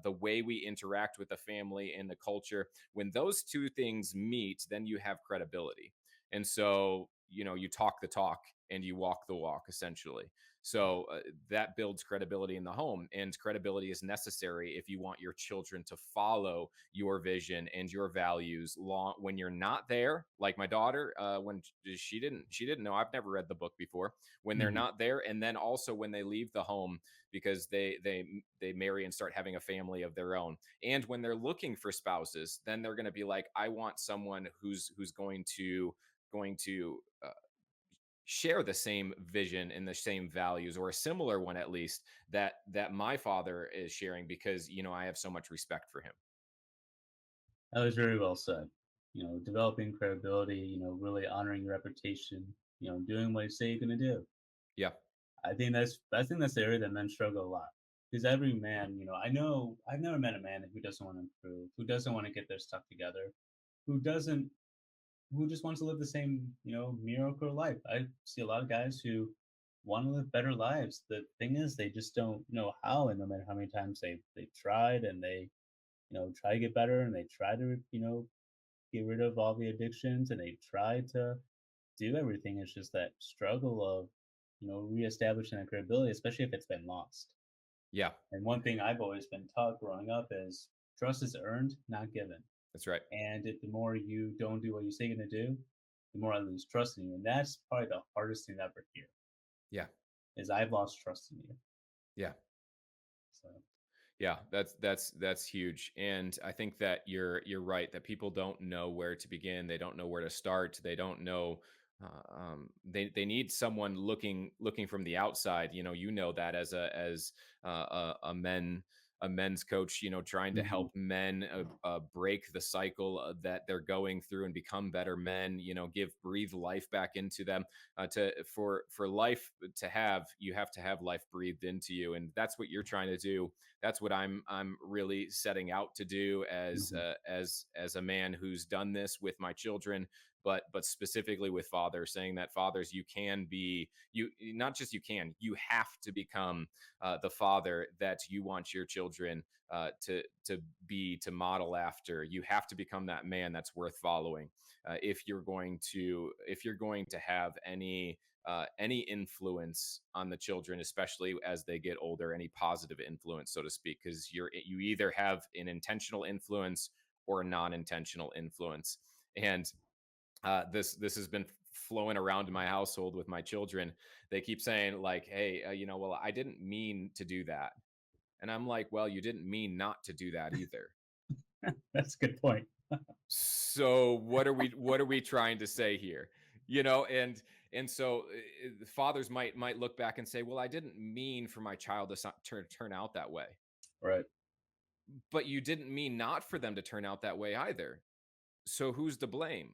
the way we interact with the family and the culture, when those two things meet, then you have credibility. And so, you talk the talk and you walk the walk, essentially. So that builds credibility in the home, and credibility is necessary if you want your children to follow your vision and your values long when you're not there. Like my daughter, when she didn't know. I've never read the book before. When they're Mhm. not there, and then also when they leave the home, because they marry and start having a family of their own, and when they're looking for spouses, then they're going to be like, I want someone who's going to share the same vision and the same values, or a similar one at least, that my father is sharing, because I have so much respect for him. That was very well said. Developing credibility, really honoring your reputation, doing what you say you're gonna do. Yeah. I think that's the area that men struggle a lot. Because every man, I've never met a man who doesn't want to improve, who doesn't want to get their stuff together, who doesn't who just wants to live the same, mediocre life. I see a lot of guys who want to live better lives. The thing is, they just don't know how, and no matter how many times they've tried and they, try to get better and they try to, get rid of all the addictions and they try to do everything. It's just that struggle of, reestablishing that credibility, especially if it's been lost. Yeah. And one thing I've always been taught growing up is trust is earned, not given. That's right. And the more you don't do what you say you're going to do, the more I lose trust in you. And that's probably the hardest thing to ever hear Yeah. is I've lost trust in you. Yeah. So, Yeah, that's huge. And I think that you're right, that people don't know where to begin. They don't know where to start. They don't know. They need someone looking from the outside. You know that as a men's coach, trying to mhm, help men break the cycle that they're going through and become better men. Breathe life back into them. For life to have, you have to have life breathed into you, and that's what you're trying to do. That's what I'm really setting out to do, mhm. as a man who's done this with my children, but specifically with fathers, saying that fathers, you can be, you not just you can, you have to become the father that you want your children to model after. You have to become that man that's worth following, if you're going to have any influence on the children, especially as they get older, any positive influence, so to speak, because you either have an intentional influence or a non-intentional influence. And this has been flowing around in my household with my children. They keep saying like, "Hey, well, I didn't mean to do that," and I'm like, "Well, you didn't mean not to do that either." That's a good point. So what are we trying to say here? And so fathers might look back and say, well, I didn't mean for my child to turn out that way. Right. But you didn't mean not for them to turn out that way either. So who's to blame?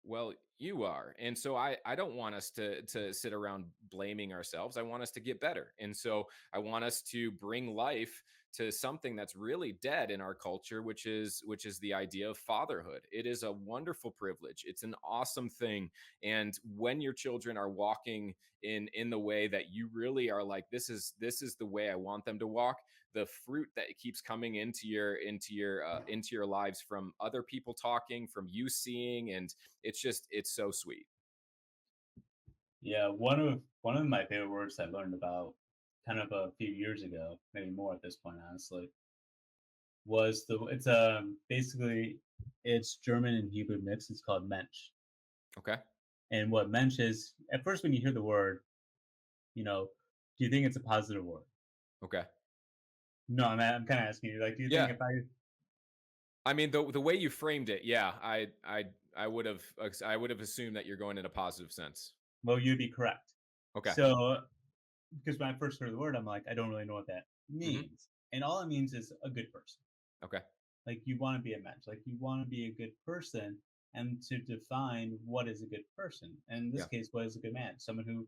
Well, you are. And so I don't want us to sit around blaming ourselves. I want us to get better. And so I want us to bring life to something that's really dead in our culture, which is the idea of fatherhood. It is a wonderful privilege. It's an awesome thing. And when your children are walking in the way that you really are like, this is the way I want them to walk, the fruit that keeps coming into your lives from other people talking, from you seeing, and it's so sweet. Yeah, one of my favorite words I learned about kind of a few years ago, maybe more at this point, honestly, was basically it's German and Hebrew mix. It's called Mensch. Okay. And what Mensch is, at first when you hear the word, you know, do you think it's a positive word? Okay. No, I'm kind of asking you, like, do you think Yeah. if I, I mean, the way you framed it, yeah, I would have assumed that you're going in a positive sense. well, you'd be correct. Okay. So, because when I first heard the word, I'm like, I don't really know what that Hmm. means. And all it means is a good person. Okay. Like you want to be a match, like you want to be a good person, and to define what is a good person. And in this Yeah. case, what is a good man? Someone who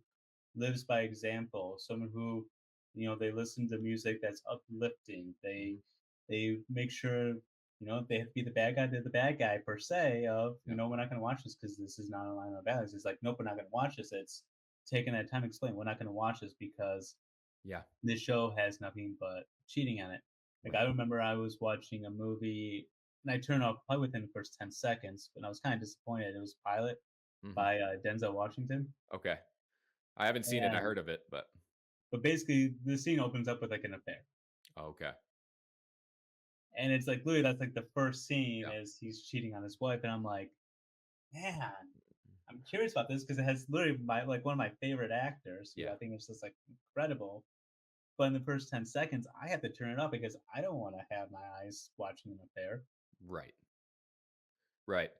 lives by example, someone who, they listen to music that's uplifting. They Hmm. they make sure if they have to be the bad guy, they're the bad guy per se. Of Yeah. we're not going to watch this because this is not in line with our values. It's like, nope, we're not going to watch this. It's taking that time to explain we're not going to watch this because Yeah. this show has nothing but cheating on it. Like Right. I remember I was watching a movie and I turned off probably within the first 10 seconds, but I was kind of disappointed. It was Pilot Hmm. by Denzel Washington, Okay. I haven't seen it. I and heard of it, but but basically the scene opens up with like an affair, okay. and it's like literally that's like the first scene Yeah. is he's cheating on his wife, and I'm like, man, I'm curious about this because it has literally my like one of my favorite actors who Yeah. I think is just like incredible. But in the first 10 seconds, I have to turn it off because I don't want to have my eyes watching an affair. Right. Right.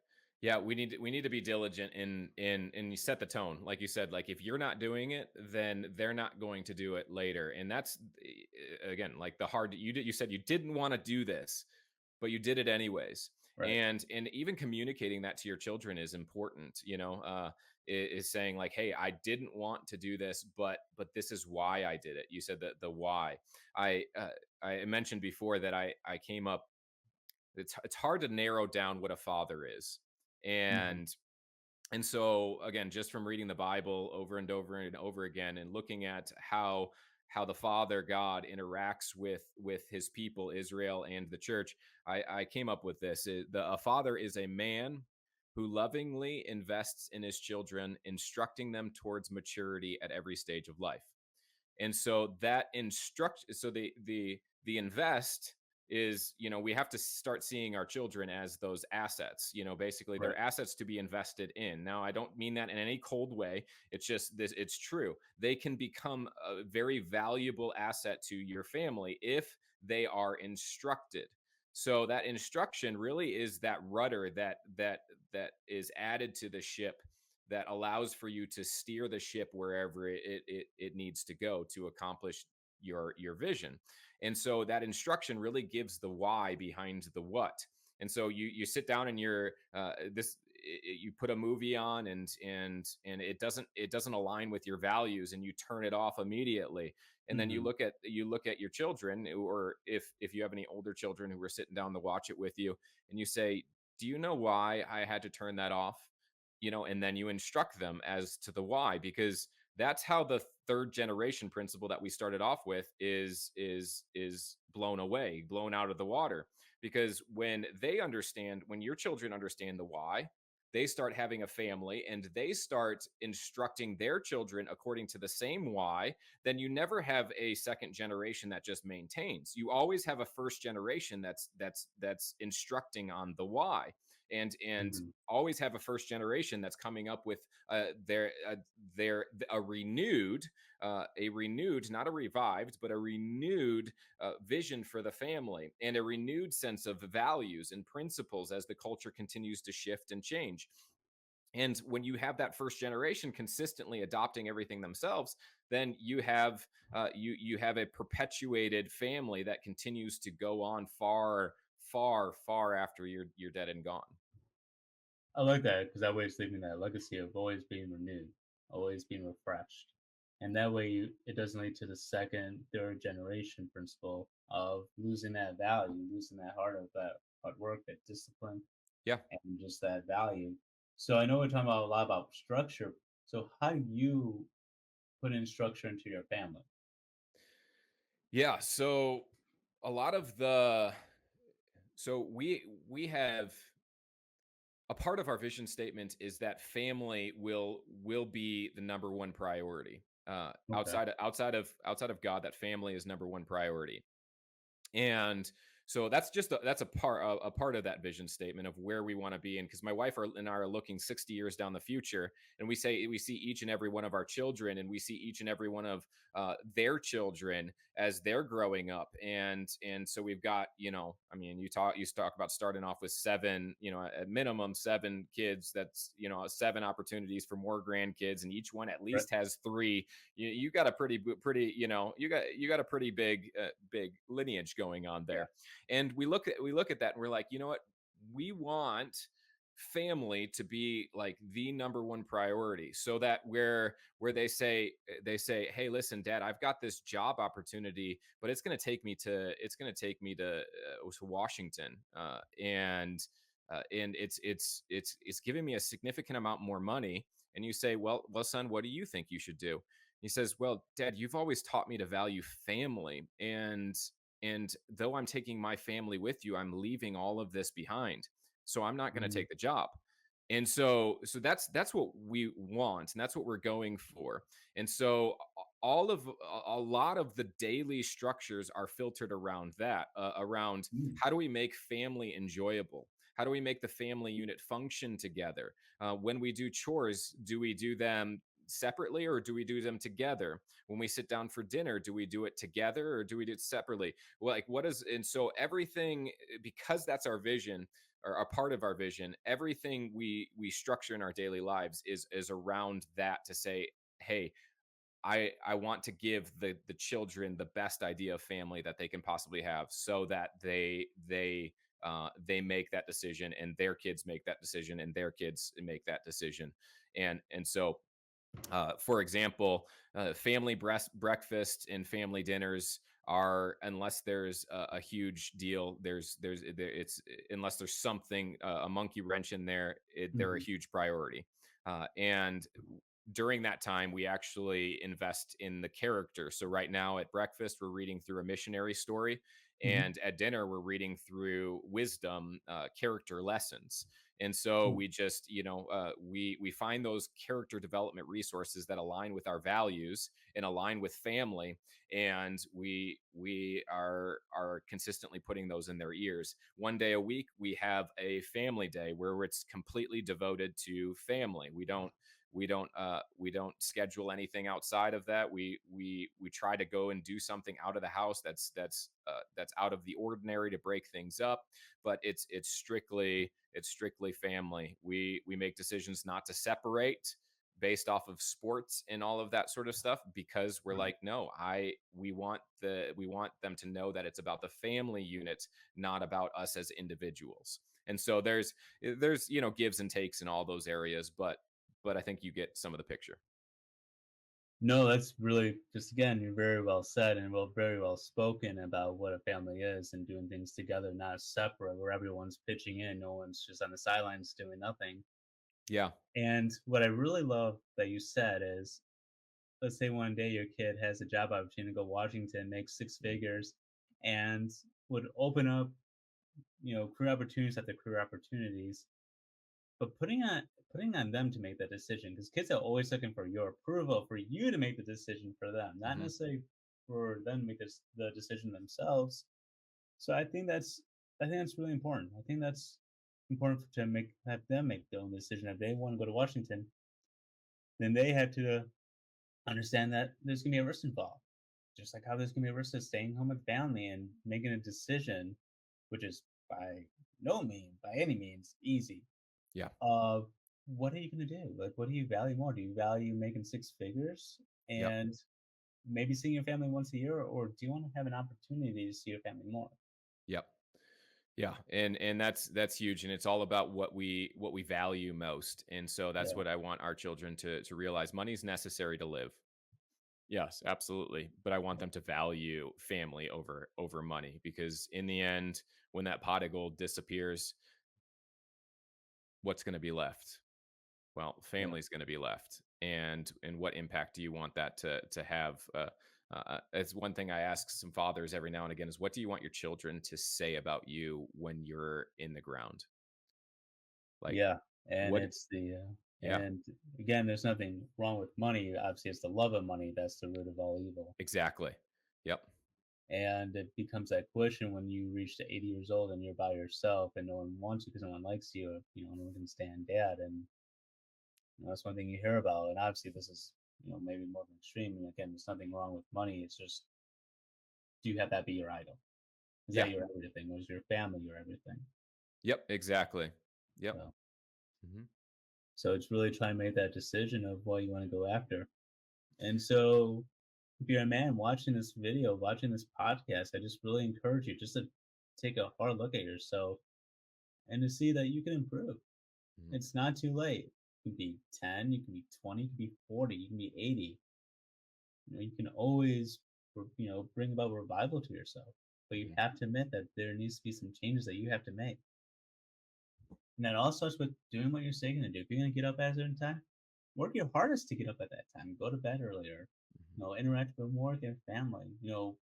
Yeah, we need to be diligent in you set the tone. Like you said, like if you're not doing it, then they're not going to do it later. And that's again, like the hard you said you didn't want to do this, but you did it anyways. Right. And even communicating that to your children is important, is saying like, hey, I didn't want to do this, but this is why I did it. You said that the why. I mentioned before that I came up, it's hard to narrow down what a father is. Hmm. And so again, just from reading the Bible over and over and over again and looking at how the Father God interacts with his people Israel and the church, I came up with this. A father is a man who lovingly invests in his children, instructing them towards maturity at every stage of life. And so that instruct so the invest is, we have to start seeing our children as those assets. Basically Right. they're assets to be invested in. Now I don't mean that in any cold way. It's just this, it's true, they can become a very valuable asset to your family if they are instructed. So that instruction really is that rudder that is added to the ship, that allows for you to steer the ship wherever it needs to go to accomplish your vision. And so that instruction really gives the why behind the what. And so you sit down and you're this you put a movie on, and it doesn't align with your values, and you turn it off immediately. And then you Hmm. look at your children, or if you have any older children who are sitting down to watch it with you, and you say, do you know why I had to turn that off? And then you instruct them as to the why, because that's how the third generation principle that we started off with is blown away, blown out of the water. Because when your children understand the why, they start having a family and they start instructing their children according to the same why, then you never have a second generation that just maintains. You always have a first generation that's instructing on the why, and Hmm. always have a first generation that's coming up with their a renewed, not a revived, but a renewed vision for the family, and a renewed sense of values and principles as the culture continues to shift and change. And when you have that first generation consistently adopting everything themselves, then you have a perpetuated family that continues to go on far, far, far after you're dead and gone. I like that because that way it's leaving that legacy of always being renewed, always being refreshed. And that way it doesn't lead to the second, third generation principle of losing that value, losing that heart of that hard work, that discipline, Yeah. and just that value. So I know we're talking about a lot about structure. So how do you put in structure into your family? Yeah, so a lot of the so we have a part of our vision statement is that family will be the number one priority. Okay. Outside of God, that family is number one priority. And so that's a part of that vision statement of where we want to be. And because my wife and I are looking 60 years down the future, and we see each and every one of our children, and we see each and every one of their children as they're growing up. And so we've got, I mean, you talk about starting off with seven, at minimum seven kids. That's, seven opportunities for more grandkids, and each one at Right. least has three. You got a pretty, you got a pretty big lineage going on Yeah. there. And we look at that and we're like, you know what, we want family to be like the number one priority, so that where they say, hey, listen, dad, I've got this job opportunity, but it's going to take me to Washington, and it's giving me a significant amount more money. And you say, well, son, what do you think you should do? He says, well, dad, you've always taught me to value family, and though I'm taking my family with you, I'm leaving all of this behind, so I'm not going to Mhm. take the job. And so that's what we want, and that's what we're going for. And so a lot of the daily structures are filtered around that, around Mm. how do we make family enjoyable, how do we make the family unit function together. When we do chores, do we do them separately or do we do them together? When we sit down for dinner, do we do it together or do we do it separately? Well, like, what is, and so everything, because that's our vision, or a part of our vision, everything we structure in our daily lives is around that, to say, hey, I want to give the children the best idea of family that they can possibly have, so that they make that decision, and their kids make that decision, and their kids make that decision. And so, for example, family breakfast and family dinners are, unless there's a huge deal, it's, unless there's something, a monkey wrench in there, they're a Mhm. huge priority. And during that time, we actually invest in the character. So right now at breakfast, we're reading through a missionary story, Mhm. and at dinner, we're reading through wisdom, character lessons. And so Mm. we just, we find those character development resources that align with our values and align with family, and we are consistently putting those in their ears. One day a week, we have a family day where it's completely devoted to family. We don't schedule anything outside of that. We try to go and do something out of the house that's out of the ordinary to break things up, but it's strictly family. We make decisions not to separate based off of sports and all of that sort of stuff, because we're Right. like, no, I we want them to know that it's about the family unit, not about us as individuals. And so there's gives and takes in all those areas, but I think you get some of the picture. No, that's really just again, you're very well said and very well spoken about what a family is and doing things together, not separate, where everyone's pitching in, no one's just on the sidelines doing nothing. Yeah. And what I really love that you said is, let's say one day your kid has a job opportunity to go Washington, make six figures, and would open up, career opportunities after career opportunities. But putting on them to make that decision, because kids are always looking for your approval, for you to make the decision for them, not Hmm. necessarily for them to make the decision themselves. So I think that's really important. I think that's important to have them make their own decision. If they want to go to Washington, then they have to understand that there's gonna be a risk involved. Just like how there's gonna be a risk of staying home with family and making a decision, which is by any means, easy. Yeah. Uh, what are you gonna do? Like, what do you value more? Do you value making six figures Yep. and maybe seeing your family once a year, or do you want to have an opportunity to see your family more? Yep. Yeah, and that's huge, and it's all about what we value most. And so that's Yeah, what I want our children to realize. Money's necessary to live. Yes, absolutely. But I want them to value family over money, because in the end, when that pot of gold disappears, what's going to be left? Well, yeah, family's going to be left. And what impact do you want that to have? It's one thing I ask some fathers every now and again, is, what do you want your children to say about you when you're in the ground? Like, yeah. And what? it's the Yeah, and again, there's nothing wrong with money. Obviously, it's the love of money that's the root of all evil. exactly. Yep. And it becomes that question when you reach to 80 years old and you're by yourself and no one wants you because no one likes you. No one can stand dad, and that's one thing you hear about. And obviously, this is maybe more than extreme. And again, there's nothing wrong with money. It's just, do you have that be your idol? Is that Yeah. your everything? Or is your family your everything? Yep. Exactly. Yep. So, Hmm. so it's really trying to make that decision of what you want to go after. And so, if you're a man watching this video, watching this podcast, I just really encourage you just to take a hard look at yourself and to see that you can improve. Mhm. It's not too late. You can be 10, you can be 20, you can be 40, you can be 80. You can always, bring about revival to yourself. But you Mhm. have to admit that there needs to be some changes that you have to make. And that all starts with doing what you're saying to do. If you're going to get up at a certain time, work your hardest to get up at that time. Go to bed earlier. Mhm. Interact with more with your family.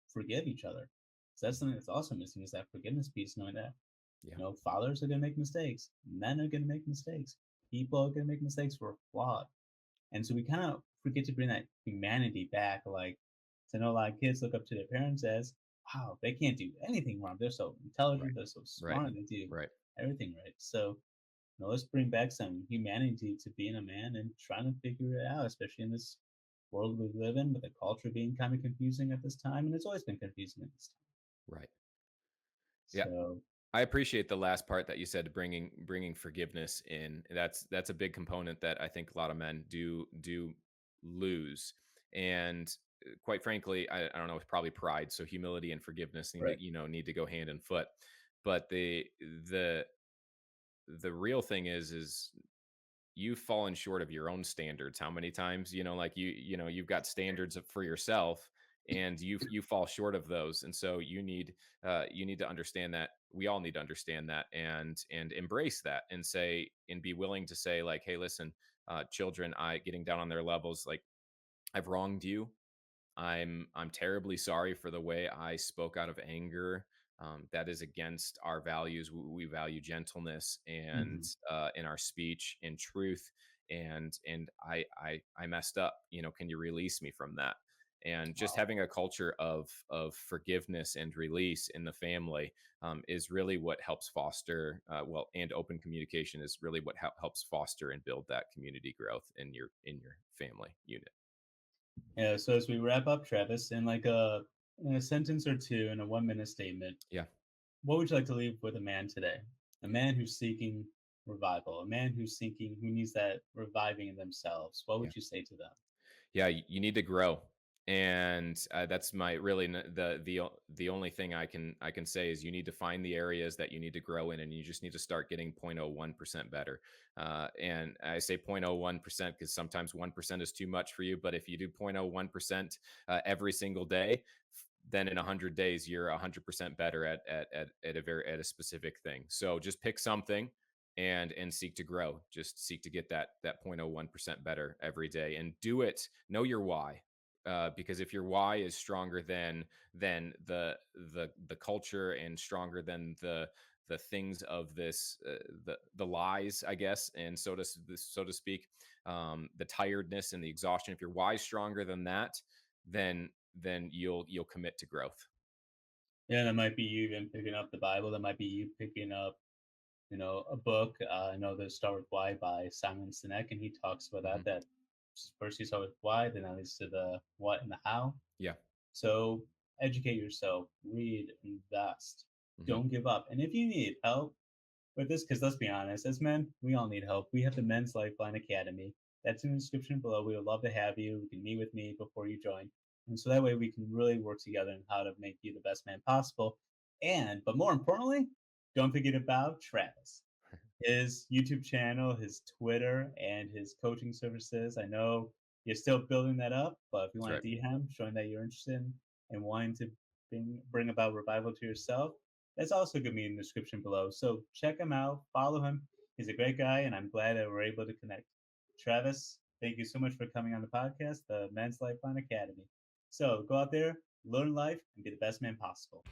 Forgive each other. So that's something that's also missing is that forgiveness piece, knowing that, Yeah. fathers are going to make mistakes. Men are going to make mistakes. People are going to make mistakes. We're flawed. And so we kind of forget to bring that humanity back. Like, 'cause I know a lot of kids look up to their parents as, wow, they can't do anything wrong. They're so Right. intelligent. They're so Right. smart. They do Right. everything right. So, let's bring back some humanity to being a man and trying to figure it out, especially in this world we live in with the culture being kind of confusing at this time. And it's always been confusing at this time. Right. Yeah. So, I appreciate the last part that you said, bringing forgiveness in. That's a big component that I think a lot of men do lose. And quite frankly, I don't know, it's probably pride. So humility and forgiveness right. need to go hand in foot. But the the real thing is you've fallen short of your own standards how many times, like you've got standards for yourself, and you fall short of those. And so you need to understand that. We all need to understand that, and embrace that, and say, and be willing to say, like, hey, listen, children, I getting down on their levels, like, I've wronged you. I'm terribly sorry for the way I spoke out of anger. That is against our values. We value gentleness and Hmm. in our speech and truth. And I messed up. Can you release me from that? And just Wow. having a culture of forgiveness and release in the family is really what helps foster, and open communication is really what helps foster and build that community growth in your family unit. Yeah. So as we wrap up, Travis, in a sentence or two in a 1 minute statement, Yeah. what would you like to leave with a man today? A man who's seeking revival, a man who needs that reviving in themselves. What Yeah. would you say to them? Yeah, you need to grow. And that's my really the only thing I can say is you need to find the areas that you need to grow in, and you just need to start getting 0.01% better. And I say 0.01% because sometimes 1% is too much for you, but if you do 0.01% every single day, then in 100 days you're 100% better at a specific thing. So just pick something and seek to grow. Just seek to get that 0.01% better every day, and do it. Know your why, because if your why is stronger than the culture, and stronger than the things of this, the lies, I guess, and so to speak, the tiredness and the exhaustion. If your why is stronger than that, then you'll commit to growth. Yeah, that might be you even picking up the Bible. That might be you picking up, a book. I know there's Start With Why by Simon Sinek, and he talks about Hmm. that first you start with why, then that leads to the what and the how. Yeah. So educate yourself, read, invest. Hmm. Don't give up. And if you need help with this, because let's be honest, as men, we all need help. We have the Men's Lifeline Academy. That's in the description below. We would love to have you. You can meet with me before you join. And so that way we can really work together on how to make you the best man possible. But more importantly, don't forget about Travis, his YouTube channel, his Twitter, and his coaching services. I know you're still building that up, but if you That's want right. to DM, showing that you're interested in wanting to bring about revival to yourself, that's also going to be in the description below. So check him out, follow him. He's a great guy, and I'm glad that we're able to connect. Travis, thank you so much for coming on the podcast, the Men's Lifeline Academy. So go out there, learn life, and be the best man possible.